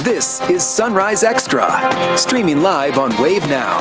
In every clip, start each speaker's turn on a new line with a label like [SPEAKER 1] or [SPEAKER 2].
[SPEAKER 1] This is Sunrise Extra, streaming live on Wave Now.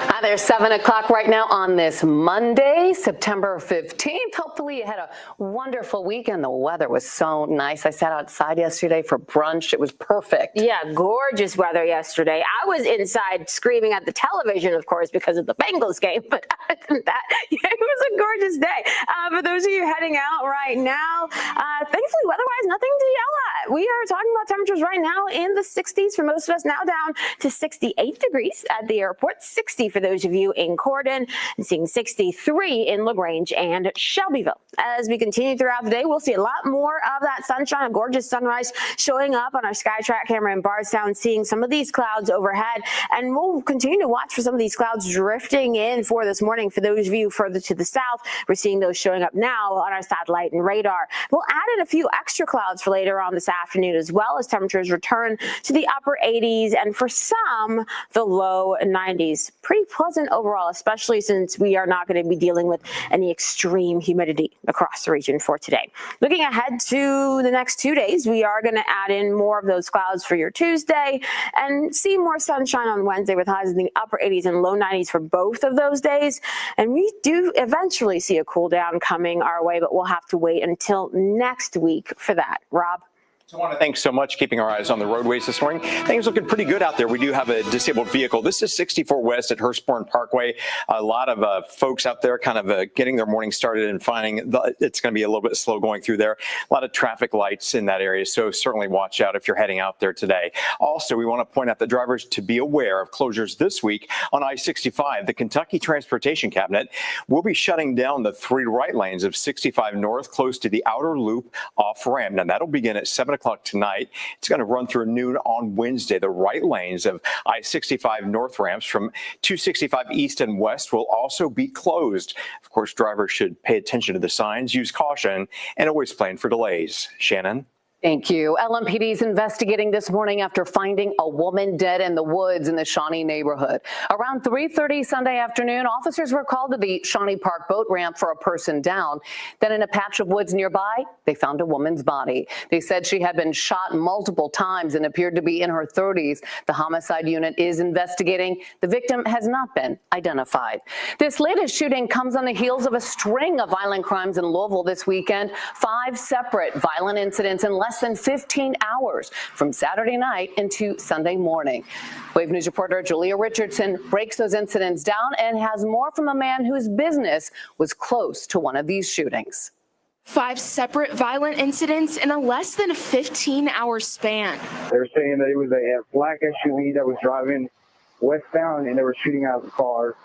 [SPEAKER 2] Hi there, 7 o'clock right now on this Monday, September 15th. Hopefully you had a wonderful weekend. The weather was so nice. I sat outside yesterday for brunch. It was perfect.
[SPEAKER 3] Yeah, gorgeous weather yesterday. I was inside screaming at the television, of course, because of the Bengals game. But other than that, yeah, it was a gorgeous day. For those of you heading out right now, thankfully, weather-wise, nothing to yell at. We are talking about temperatures right now in the 60s for most of us, now down to 68 degrees at the airport, 60 for those of you in Corden, and seeing 63 in LaGrange and Shelbyville. As we continue throughout the day, we'll see a lot more of that sunshine, a gorgeous sunrise showing up on our SkyTrack camera in Bardstown, seeing some of these clouds overhead. And we'll continue to watch for some of these clouds drifting in for this morning. For those of you further to the south, we're seeing those showing up now on our satellite and radar. We'll add in a few extra clouds for later on this afternoon, as well as temperatures return to the upper 80s and for some, the low 90s. Pretty pleasant overall, especially since we are not going to be dealing with any extreme humidity across the region for today. Looking ahead to the next 2 days, we are going to add in more of those clouds for your Tuesday and see more sunshine on Wednesday with highs in the upper 80s and low 90s for both of those days. And we do eventually see a cool down coming our way, but we'll have to wait until next week for that. Rob?
[SPEAKER 4] So I want to thank so much keeping our eyes on the roadways this morning. Things looking pretty good out there. We do have a disabled vehicle. This is 64 West at Hurstbourne Parkway. A lot of folks out there kind of getting their morning started and finding it's going to be a little bit slow going through there. A lot of traffic lights in that area, so certainly watch out if you're heading out there today. Also, we want to point out the drivers to be aware of closures this week on I-65. The Kentucky Transportation Cabinet will be shutting down the 3 right lanes of 65 North close to the outer loop off-ramp. Now, that'll begin at 7 o'clock tonight. It's going to run through noon on Wednesday. The right lanes of I-65 North ramps from 265 East and West will also be closed. Of course, drivers should pay attention to the signs, use caution, and always plan for delays. Shannon?
[SPEAKER 2] Thank you. LMPD is investigating this morning after finding a woman dead in the woods in the Shawnee neighborhood. Around 3:30 Sunday afternoon, officers were called to the Shawnee Park boat ramp for a person down. Then in a patch of woods nearby, they found a woman's body. They said she had been shot multiple times and appeared to be in her 30s. The homicide unit is investigating. The victim has not been identified. This latest shooting comes on the heels of a string of violent crimes in Louisville this weekend. 5 separate violent incidents in less than 15 hours from Saturday night into Sunday morning. Wave News reporter Julia Richardson breaks those incidents down and has more from a man whose business was close to one of these shootings.
[SPEAKER 5] 5 separate violent incidents in a less than 15-hour span.
[SPEAKER 6] They're saying that it was a black SUV that was driving westbound and they were shooting out the car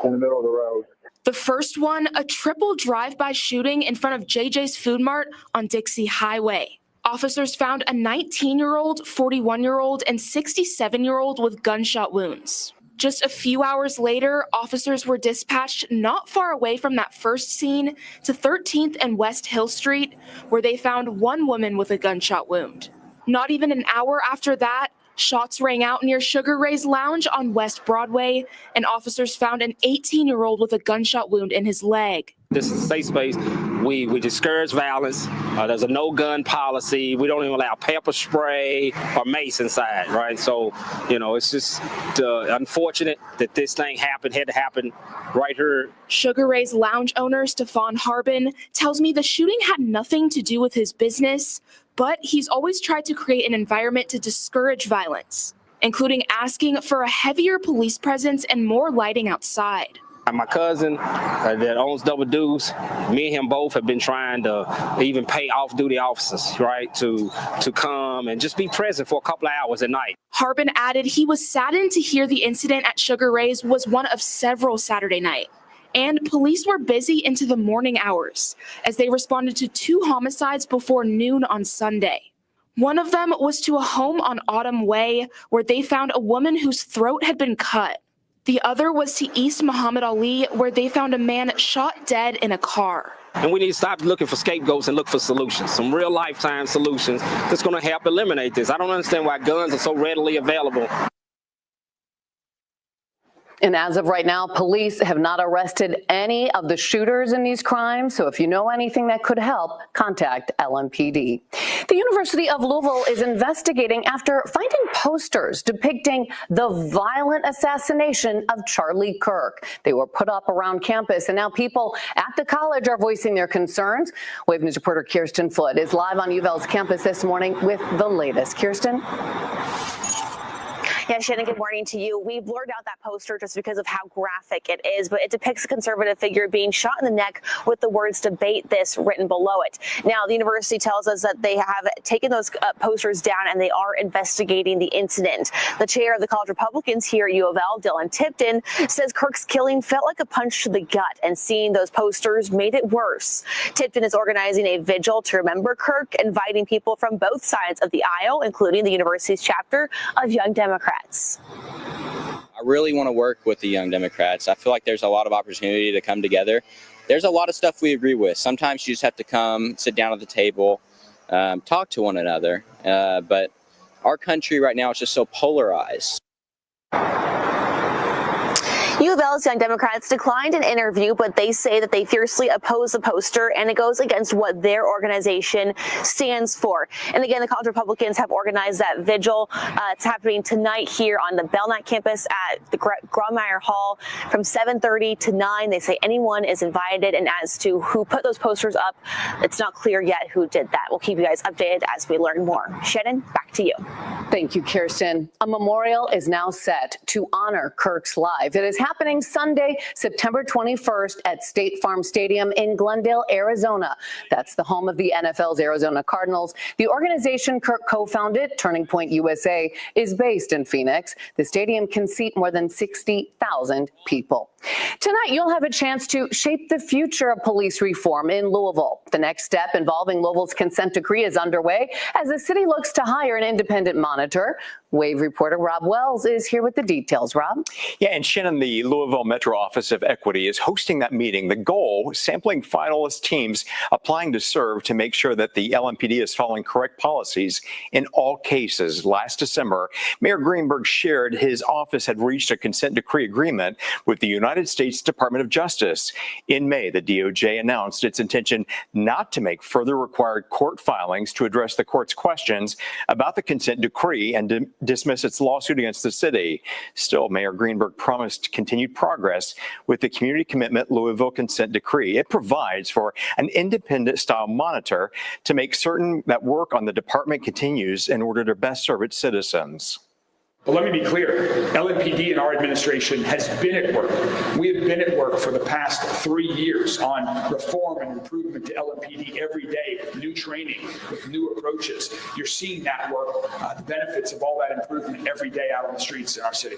[SPEAKER 6] in the middle of the road.
[SPEAKER 5] The first one, a triple drive-by shooting in front of JJ's Food Mart on Dixie Highway. Officers found a 19-year-old, 41-year-old, and 67-year-old with gunshot wounds. Just a few hours later, officers were dispatched not far away from that first scene to 13th and West Hill Street, where they found one woman with a gunshot wound. Not even an hour after that, shots rang out near Sugar Ray's Lounge on West Broadway, and officers found an 18-year-old with a gunshot wound in his leg.
[SPEAKER 7] This is a safe space. We discourage violence. There's a no-gun policy. We don't even allow pepper spray or mace inside, right? So, it's just unfortunate that this thing had to happen right here.
[SPEAKER 5] Sugar Ray's Lounge owner, Stefan Harbin, tells me the shooting had nothing to do with his business, but he's always tried to create an environment to discourage violence, including asking for a heavier police presence and more lighting outside.
[SPEAKER 7] My cousin that owns Double Deuce, me and him both have been trying to even pay off-duty officers, right, to come and just be present for a couple of hours at night.
[SPEAKER 5] Harbin added he was saddened to hear the incident at Sugar Ray's was one of several Saturday night. And police were busy into the morning hours as they responded to 2 homicides before noon on Sunday. One of them was to a home on Autumn Way where they found a woman whose throat had been cut. The other was to East Muhammad Ali, where they found a man shot dead in a car.
[SPEAKER 7] And we need to stop looking for scapegoats and look for solutions, some real lifetime solutions that's going to help eliminate this. I don't understand why guns are so readily available.
[SPEAKER 2] And as of right now, police have not arrested any of the shooters in these crimes. So if you know anything that could help, contact LMPD. The University of Louisville is investigating after finding posters depicting the violent assassination of Charlie Kirk. They were put up around campus, and now people at the college are voicing their concerns. Wave News reporter Kirsten Foote is live on UofL's campus this morning with the latest. Kirsten?
[SPEAKER 3] Yeah, Shannon, good morning to you. We blurred out that poster just because of how graphic it is, but it depicts a conservative figure being shot in the neck with the words "debate this" written below it. Now, the university tells us that they have taken those posters down and they are investigating the incident. The chair of the college Republicans here at U of L, Dylan Tipton, says Kirk's killing felt like a punch to the gut, and seeing those posters made it worse. Tipton is organizing a vigil to remember Kirk, inviting people from both sides of the aisle, including the university's chapter of Young Democrats.
[SPEAKER 8] I really want to work with the Young Democrats. I feel like there's a lot of opportunity to come together. There's a lot of stuff we agree with. Sometimes you just have to come, sit down at the table, talk to one another. But our country right now is just so polarized.
[SPEAKER 3] U of L's Young Democrats declined an interview, but they say that they fiercely oppose the poster, and it goes against what their organization stands for. And again, the college Republicans have organized that vigil. It's happening tonight here on the Belknap campus at the Grawemeyer Hall from 7:30 to 9. They say anyone is invited, and as to who put those posters up, it's not clear yet who did that. We'll keep you guys updated as we learn more. Shannon, back to you.
[SPEAKER 2] Thank you, Kirsten. A memorial is now set to honor Kirk's life. It is happening Sunday, September 21st at State Farm Stadium in Glendale, Arizona. That's the home of the NFL's Arizona Cardinals. The organization Kirk co-founded, Turning Point USA, is based in Phoenix. The stadium can seat more than 60,000 people. Tonight, you'll have a chance to shape the future of police reform in Louisville. The next step involving Louisville's consent decree is underway as the city looks to hire an independent monitor. Wave reporter Rob Wells is here with the details. Rob?
[SPEAKER 4] Yeah, and Shannon, the Louisville Metro Office of Equity is hosting that meeting. The goal, sampling finalist teams applying to serve to make sure that the LMPD is following correct policies in all cases. Last December, Mayor Greenberg shared his office had reached a consent decree agreement with the United States Department of Justice. In May, the DOJ announced its intention not to make further required court filings to address the court's questions about the consent decree and dismiss its lawsuit against the city. Still, Mayor Greenberg promised continued progress with the community commitment Louisville consent decree. It provides for an independent style monitor to make certain that work on the department continues in order to best serve its citizens.
[SPEAKER 9] But let me be clear, LMPD and our administration has been at work. We have been at work for the past 3 years on reform and improvement to LMPD every day with new training, with new approaches. You're seeing that work, the benefits of all that improvement every day out on the streets in our city.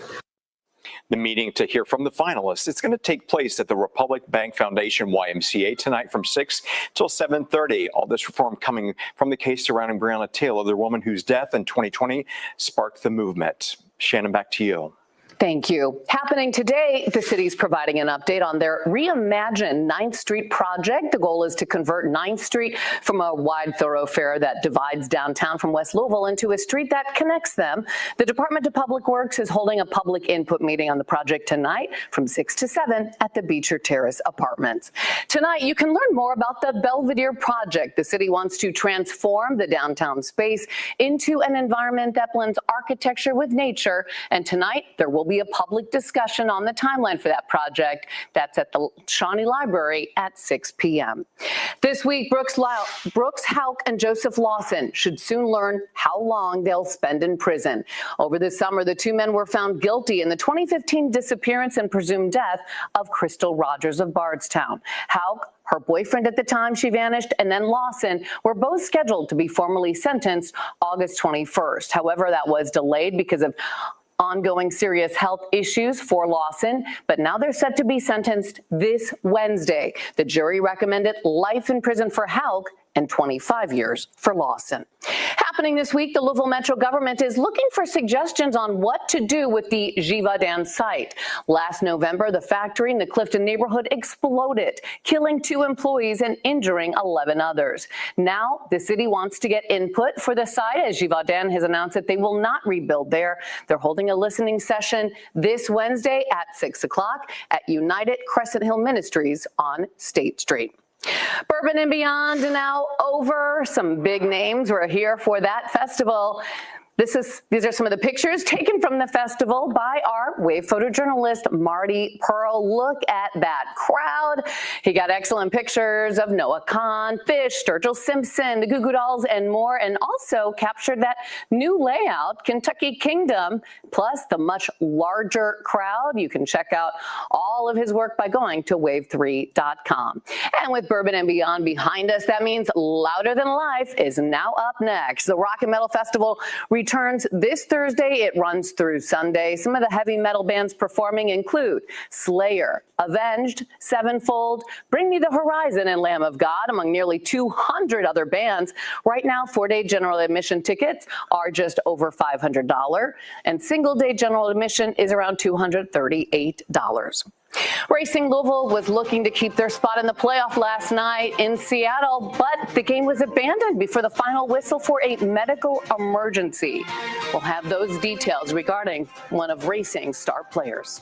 [SPEAKER 4] The meeting to hear from the finalists, it's going to take place at the Republic Bank Foundation YMCA tonight from 6 till 7:30. All this reform coming from the case surrounding Breonna Taylor, the woman whose death in 2020 sparked the movement. Shannon, back to you.
[SPEAKER 2] Thank you. Happening today, the city's providing an update on their reimagined 9th Street project. The goal is to convert 9th Street from a wide thoroughfare that divides downtown from West Louisville into a street that connects them. The Department of Public Works is holding a public input meeting on the project tonight from 6 to 7 at the Beecher Terrace Apartments. Tonight, you can learn more about the Belvedere project. The city wants to transform the downtown space into an environment that blends architecture with nature. And tonight, there will be a public discussion on the timeline for that project. That's at the Shawnee Library at 6 p.m. This week, Brooks Houck and Joseph Lawson should soon learn how long they'll spend in prison. Over the summer, the two men were found guilty in the 2015 disappearance and presumed death of Crystal Rogers of Bardstown. Houck, her boyfriend at the time she vanished, and then Lawson were both scheduled to be formally sentenced August 21st. However, that was delayed because of ongoing serious health issues for Lawson, but now they're set to be sentenced this Wednesday. The jury recommended life in prison for Houck and 25 years for Lawson. Happening this week, the Louisville Metro government is looking for suggestions on what to do with the Givaudan site. Last November, the factory in the Clifton neighborhood exploded, killing 2 employees and injuring 11 others. Now, the city wants to get input for the site as Givaudan has announced that they will not rebuild there. They're holding a listening session this Wednesday at 6 o'clock at United Crescent Hill Ministries on State Street. Bourbon and Beyond now over. Some big names were here for that festival. These are some of the pictures taken from the festival by our Wave photojournalist, Marty Pearl. Look at that crowd. He got excellent pictures of Noah Kahan, Fish, Sturgill Simpson, the Goo Goo Dolls, and more, and also captured that new layout, Kentucky Kingdom, plus the much larger crowd. You can check out all of his work by going to wave3.com. And with Bourbon and Beyond behind us, that means Louder Than Life is now up next. The Rock and Metal Festival returns this Thursday. It runs through Sunday. Some of the heavy metal bands performing include Slayer, Avenged, Sevenfold, Bring Me the Horizon, and Lamb of God, among nearly 200 other bands. Right now, 4-day general admission tickets are just over $500, and single-day general admission is around $238. Racing Louisville was looking to keep their spot in the playoff last night in Seattle, but the game was abandoned before the final whistle for a medical emergency. We'll have those details regarding one of racing's star players.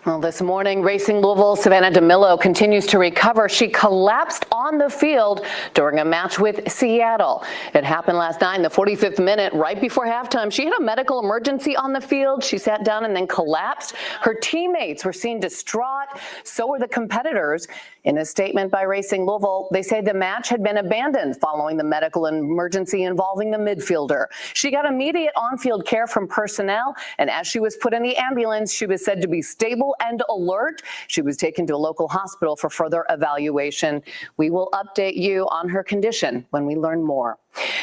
[SPEAKER 2] Well, this morning, Racing Louisville Savannah DeMillo continues to recover. She collapsed on the field during a match with Seattle. It happened last night in the 45th minute, right before halftime. She had a medical emergency on the field. She sat down and then collapsed. Her teammates were seen distraught. So were the competitors. In a statement by Racing Louisville, they say the match had been abandoned following the medical emergency involving the midfielder. She got immediate on-field care from personnel, and as she was put in the ambulance, she was said to be stable and alert. She was taken to a local hospital for further evaluation. We will update you on her condition when we learn more.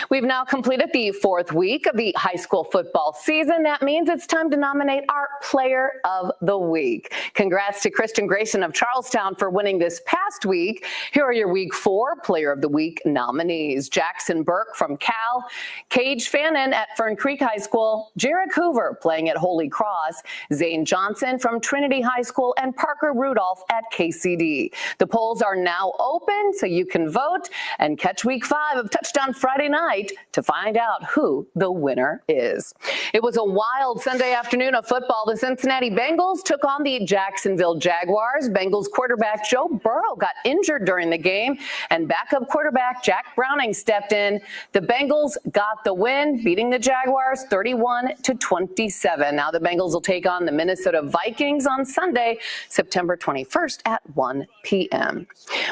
[SPEAKER 2] We've now completed the 4th week of the high school football season. That means it's time to nominate our Player of the Week. Congrats to Christian Grayson of Charlestown for winning this past week. Here are your Week 4 Player of the Week nominees. Jackson Burke from Cal, Cage Fannin at Fern Creek High School, Jarek Hoover playing at Holy Cross, Zane Johnson from Trinity High School, and Parker Rudolph at KCD. The polls are now open, so you can vote and catch Week 5 of Touchdown Friday Saturday night to find out who the winner is. It was a wild Sunday afternoon of football. The Cincinnati Bengals took on the Jacksonville Jaguars. Bengals quarterback Joe Burrow got injured during the game, and backup quarterback Jack Browning stepped in. The Bengals got the win, beating the Jaguars 31-27. Now the Bengals will take on the Minnesota Vikings on Sunday, September 21st at 1 p.m.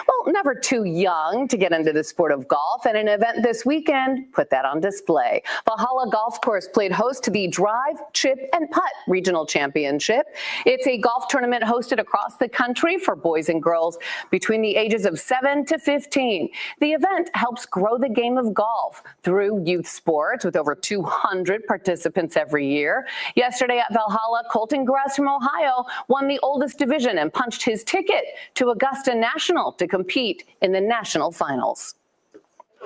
[SPEAKER 2] Well, never too young to get into the sport of golf, and an event this weekend put that on display. Valhalla Golf Course played host to the Drive, Chip, and Putt Regional Championship. It's a golf tournament hosted across the country for boys and girls between the ages of 7 to 15. The event helps grow the game of golf through youth sports with over 200 participants every year. Yesterday at Valhalla, Colton Grass from Ohio won the oldest division and punched his ticket to Augusta National to compete in the national finals.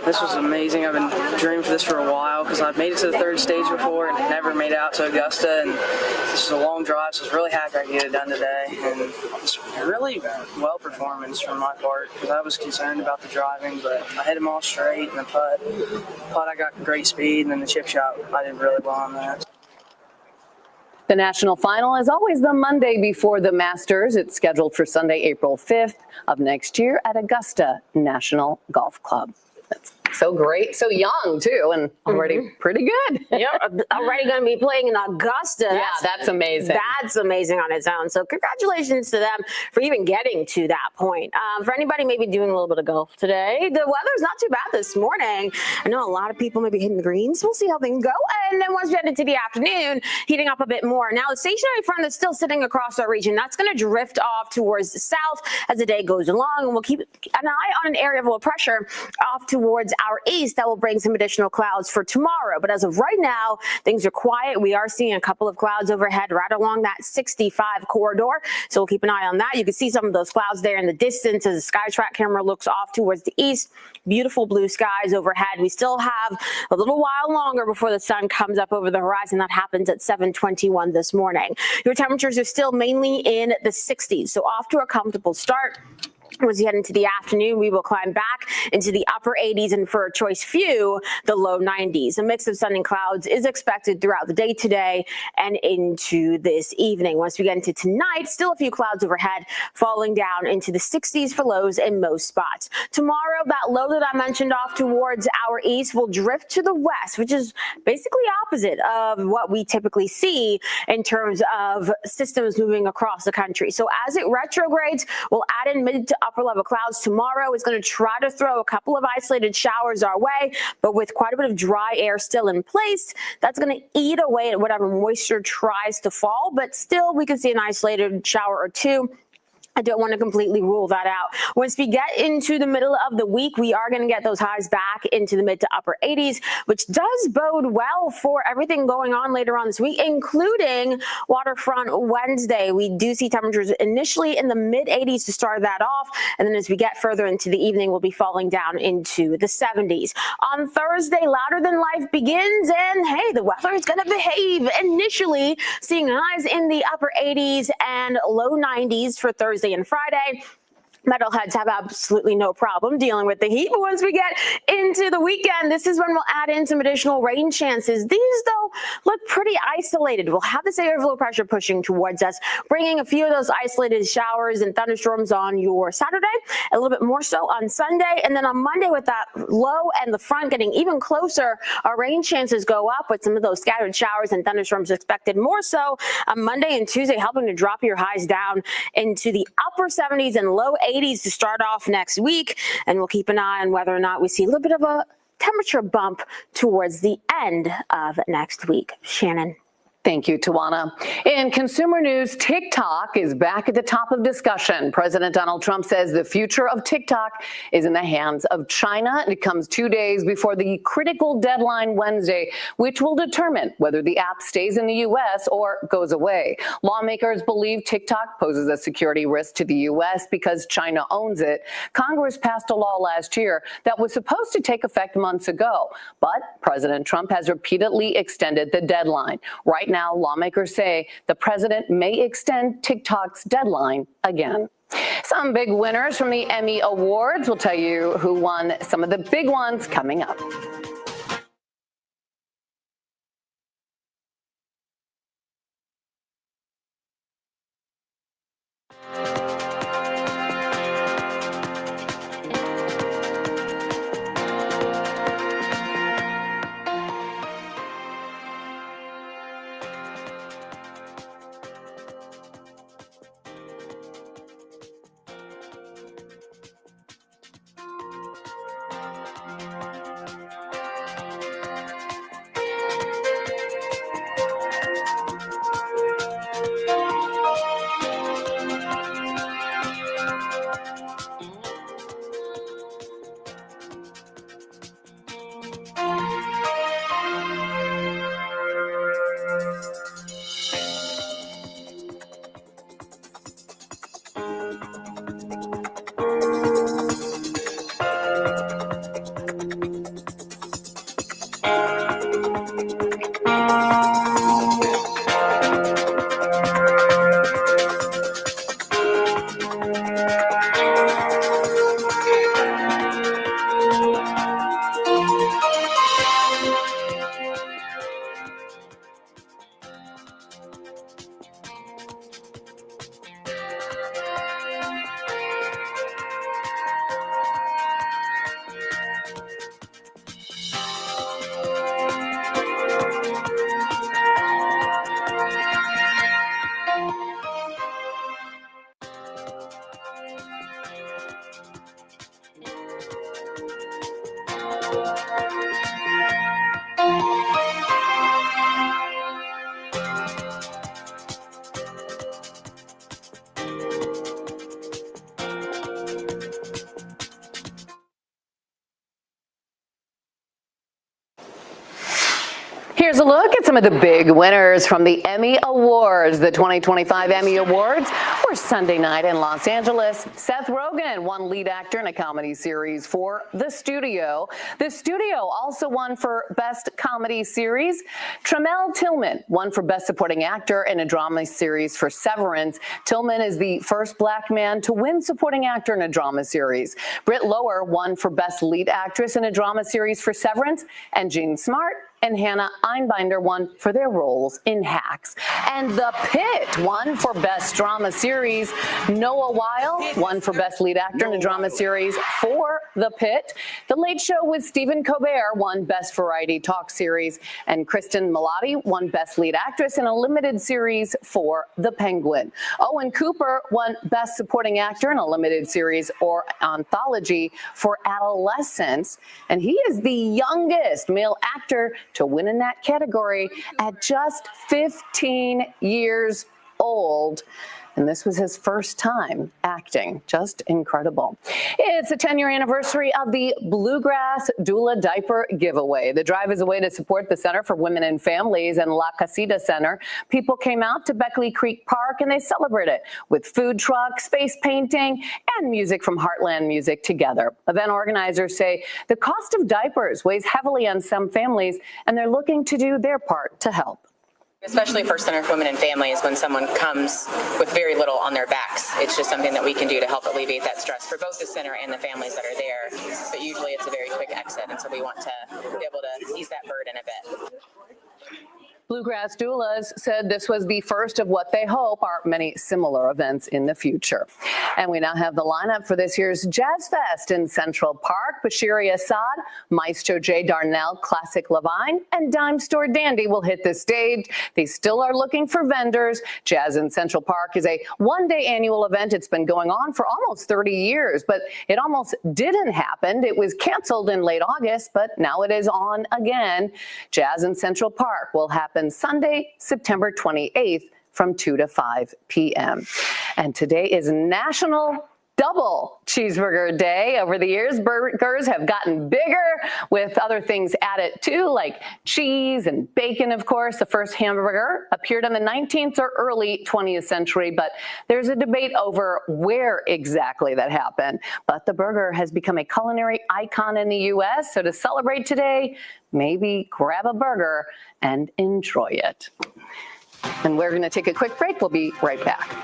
[SPEAKER 10] This was amazing. I've been dreaming for this for a while because I've made it to the third stage before and never made it out to Augusta. And this is a long drive, so I was really happy I could get it done today. And it's really well performance from my part because I was concerned about the driving, but I hit them all straight. And the putt I got great speed, and then the chip shot, I did really well on that.
[SPEAKER 2] The national final is always the Monday before the Masters. It's scheduled for Sunday, April 5th of next year at Augusta National Golf Club. That's so great, so young too, and already pretty good.
[SPEAKER 3] Yep, already going to be playing in Augusta.
[SPEAKER 2] Yeah, that's amazing.
[SPEAKER 3] That's amazing on its own. So congratulations to them for even getting to that point. For anybody maybe doing a little bit of golf today, the weather's not too bad this morning. I know a lot of people may be hitting the greens. We'll see how things go. And then once we head into the afternoon, heating up a bit more. Now, the stationary front that's still sitting across our region, that's going to drift off towards the south as the day goes along. And we'll keep an eye on an area of low pressure off towards our east that will bring some additional clouds for tomorrow. But as of right now, things are quiet. We are seeing a couple of clouds overhead right along that 65 corridor. So we'll keep an eye on that. You can see some of those clouds there in the distance as the SkyTrack camera looks off towards the east. Beautiful blue skies overhead. We still have a little while longer before the sun comes up over the horizon. That happens at 7:21 this morning. Your temperatures are still mainly in the 60s, so off to a comfortable start. As we head into the afternoon, we will climb back into the upper 80s and for a choice few, the low 90s. A mix of sun and clouds is expected throughout the day today and into this evening. Once we get into tonight, still a few clouds overhead, falling down into the 60s for lows in most spots. Tomorrow, that low that I mentioned off towards our east will drift to the west, which is basically opposite of what we typically see in terms of systems moving across the country. So as it retrogrades, we'll add in mid to upper level clouds tomorrow. Is going to try to throw a couple of isolated showers our way, but with quite a bit of dry air still in place, that's going to eat away at whatever moisture tries to fall, but still we could see an isolated shower or two. I don't want to completely rule that out. Once we get into the middle of the week, we are going to get those highs back into the mid to upper 80s, which does bode well for everything going on later on this week, including Waterfront Wednesday. We do see temperatures initially in the mid 80s to start that off. And then as we get further into the evening, we'll be falling down into the 70s. On Thursday, louder than life begins. And hey, the weather is going to behave initially, seeing highs in the upper 80s and low 90s for Thursday and Friday. Metalheads have absolutely no problem dealing with the heat. But once we get into the weekend, this is when we'll add in some additional rain chances. These, though, look pretty isolated. We'll have this area of low pressure pushing towards us, bringing a few of those isolated showers and thunderstorms on your Saturday, a little bit more so on Sunday. And then on Monday, with that low and the front getting even closer, our rain chances go up with some of those scattered showers and thunderstorms expected more so on Monday and Tuesday, helping to drop your highs down into the upper 70s and low 80s to start off next week, and we'll keep an eye on whether or not we see a little bit of a temperature bump towards the end of next week. Shannon.
[SPEAKER 2] Thank you, Tawana. In consumer news, TikTok is back at the top of discussion. President Donald Trump says the future of TikTok is in the hands of China. It comes 2 days before the critical deadline Wednesday, which will determine whether the app stays in the U.S. or goes away. Lawmakers believe TikTok poses a security risk to the U.S. because China owns it. Congress passed a law last year that was supposed to take effect months ago, but President Trump has repeatedly extended the deadline. Right now, lawmakers say the president may extend TikTok's deadline again. Some big winners from the Emmy Awards. We'll tell you who won some of the big ones coming up. Here's a look at some of the big winners from the Emmy Awards. The 2025 Emmy Awards were Sunday night in Los Angeles. Seth Rogen won lead actor in a comedy series for The Studio. The Studio also won for Best Comedy Series. Tramell Tillman won for Best Supporting Actor in a drama series for Severance. Tillman is the first Black man to win Supporting Actor in a drama series. Britt Lower won for Best Lead Actress in a drama series for Severance, and Jean Smart and Hannah Einbinder won for their roles in Hacks. And The Pit won for Best Drama Series. Noah Weil won for Best Lead Actor in a Drama Series for The Pit. The Late Show with Stephen Colbert won Best Variety Talk Series. And Kristen Milotti won Best Lead Actress in a limited series for The Penguin. Owen Cooper won Best Supporting Actor in a limited series or anthology for Adolescence. And he is the youngest male actor to win in that category at just 15 years old. And this was his first time acting. Just incredible. It's the 10-year anniversary of the Bluegrass Doula Diaper Giveaway. The drive is a way to support the Center for Women and Families and La Casita Center. People came out to Beckley Creek Park and they celebrated with food trucks, face painting, and music from Heartland Music Together. Event organizers say the cost of diapers weighs heavily on some families, and they're looking to do their part to help.
[SPEAKER 11] Especially for Center for Women and Families, when someone comes with very little on their backs, it's just something that we can do to help alleviate that stress for both the center and the families that are there. But usually it's a very quick exit, and so we want to be able to ease that burden a bit.
[SPEAKER 2] Bluegrass Doulas said this was the first of what they hope are many similar events in the future. And we now have the lineup for this year's Jazz Fest in Central Park. Bashiri Assad, Maestro Jay Darnell, Classic Levine, and Dime Store Dandy will hit the stage. They still are looking for vendors. Jazz in Central Park is a one-day annual event. It's been going on for almost 30 years, but it almost didn't happen. It was canceled in late August, but now it is on again. Jazz in Central Park will happen Sunday, September 28th from 2 to 5 p.m. And today is National Double Cheeseburger Day. Over the years, burgers have gotten bigger with other things added too, like cheese and bacon, of course. The first hamburger appeared in the 19th or early 20th century, but there's a debate over where exactly that happened. But the burger has become a culinary icon in the U.S., so to celebrate today, maybe grab a burger and enjoy it. And we're going to take a quick break. We'll be right back.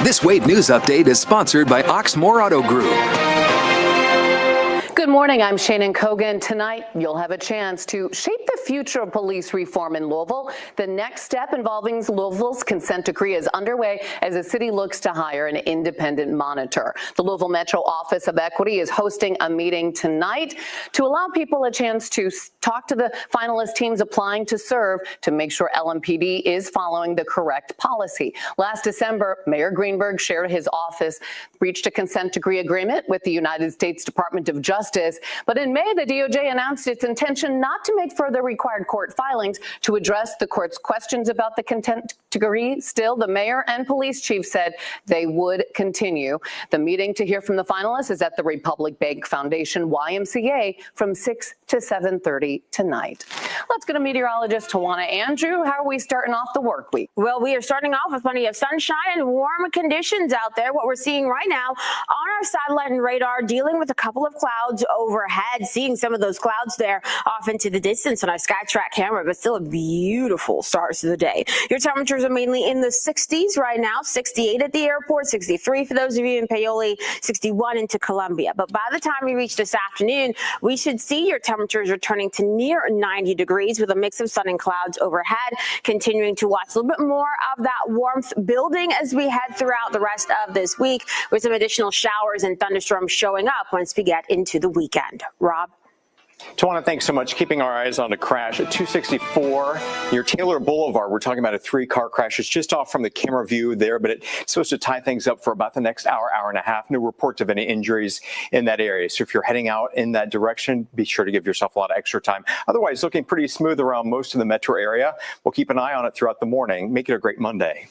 [SPEAKER 1] This Wave News Update is sponsored by Oxmoor Auto Group.
[SPEAKER 2] Good morning, I'm Shannon Kogan. Tonight, you'll have a chance to shape the future of police reform in Louisville. The next step involving Louisville's consent decree is underway as the city looks to hire an independent monitor. The Louisville Metro Office of Equity is hosting a meeting tonight to allow people a chance to talk to the finalist teams applying to serve to make sure LMPD is following the correct policy. Last December, Mayor Greenberg shared his office reached a consent decree agreement with the United States Department of Justice. But in May, the DOJ announced its intention not to make further required court filings to address the court's questions about the consent decree. Still, the mayor and police chief said they would continue. The meeting to hear from the finalists is at the Republic Bank Foundation YMCA from 6 to 7:30 tonight. Let's go to meteorologist Tawana Andrew. How are we starting off the work week?
[SPEAKER 3] Well, we are starting off with plenty of sunshine and warm conditions out there. What we're seeing right now on our satellite and radar, dealing with a couple of clouds overhead, seeing some of those clouds there off into the distance on our SkyTrack camera, but still a beautiful start to the day. Your temperatures are mainly in the 60s right now, 68 at the airport, 63 for those of you in Paoli, 61 into Columbia. But by the time we reach this afternoon, we should see your temperatures returning to near 90 degrees with a mix of sun and clouds overhead, continuing to watch a little bit more of that warmth building as we head throughout the rest of this week, with some additional showers and thunderstorms showing up once we get into the weekend. Rob?
[SPEAKER 4] Tawana, thanks so much. Keeping our eyes on a crash at 264 near Taylor Boulevard. We're talking about a 3-car crash. It's just off from the camera view there, but it's supposed to tie things up for about the next hour, hour and a half. No reports of any injuries in that area. So if you're heading out in that direction, be sure to give yourself a lot of extra time. Otherwise, looking pretty smooth around most of the metro area. We'll keep an eye on it throughout the morning. Make it a great Monday.